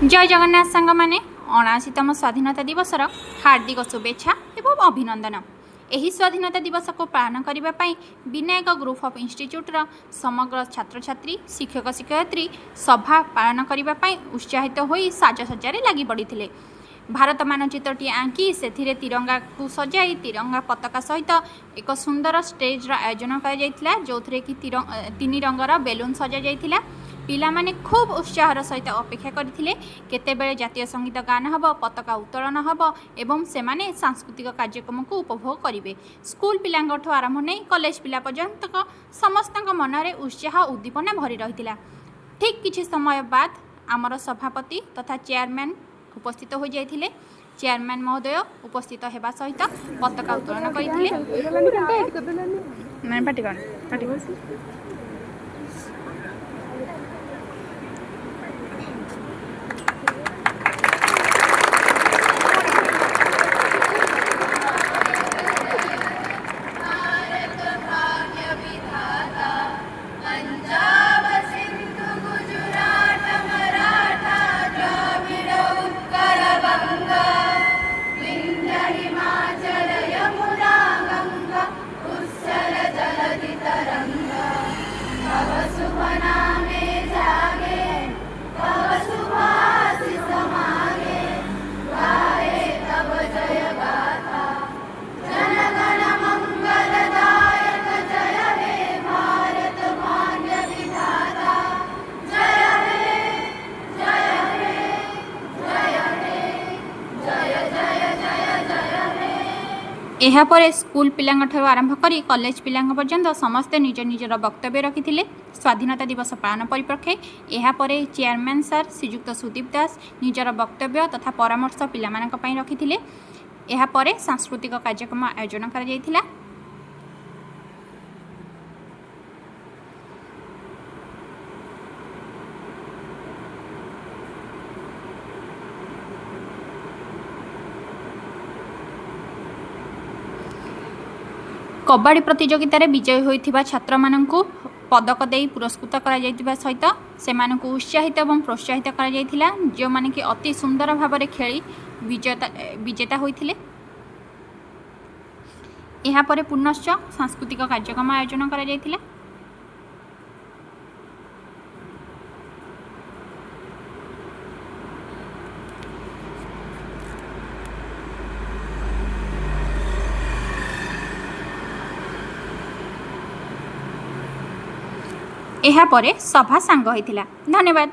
जय जगन्नाथ सांग मैंने 79तम स्वाधीनता दिवस हार्दिक शुभेच्छा एवं अभिनंदन। यही स्वाधीनता दिवस को पालन करने विनायक ग्रुप ऑफ इंस्टीट्यूट समग्र छात्र छात्री शिक्षक शिक्षयित्री सभा पालन करने उत्साहित हो साजसज्जा लगी पड़ते। भारत मानचित्रटी आंकी से तिरंगा को सजाई तिरंगा पताका सहित एक सुंदर स्टेज आयोजन कर जो थे कि 3 रंगर बेलून सजा जाइथिला। पिला माने खूब उत्साहर सहित अपेक्षा करथिले केतेबेले जातीय संगीत गान हब पताका उत्तोलन हब एवं सेमाने सांस्कृतिक कार्यक्रम को उपभोग करिवे। स्कूल पिलांगठो आरंभ नहीं कॉलेज पिला पर्यंत समस्त मनरे उत्साह उद्दीपना भरी रहिथिला। ठीक किछि समय बाद आमर सभापति तथा चेयरमैन उपस्थित हो जाइथिले। चेयरमैन महोदय उपस्थित हेबा सहित पताका उत्तोलन करथिले। एहापर स्कूल पिलांगठू आरंभ करी कॉलेज पिलांग पर्यंत समस्ते निज निजर वक्तव्य रखिथिले। स्वाधीनता दिवस पालन परिप्रेक्षी एहापर चेयरमैन सर श्रीजुक्त सुदीप दास निजर वक्तव्य तथा परामर्श पिलामानक पई रखिथिले। एहापर सांस्कृतिक कार्यक्रम आयोजन करा जायथिला। कबड्डी प्रतियोगिता विजयी होइथिबा छात्र माननकु पदक दे पुरस्कृत करा जायतिबा सहित सेमानकु उत्साहित एवं प्रोत्साहित करा जायथिला जो माने कि अति सुंदर भाव में खेली विजेता होइथिले। एहा परे पुनश्च सांस्कृतिक कार्यक्रम आयोजन करा जायथिला। एहा परे सभा सांग होइथिला। धन्यवाद।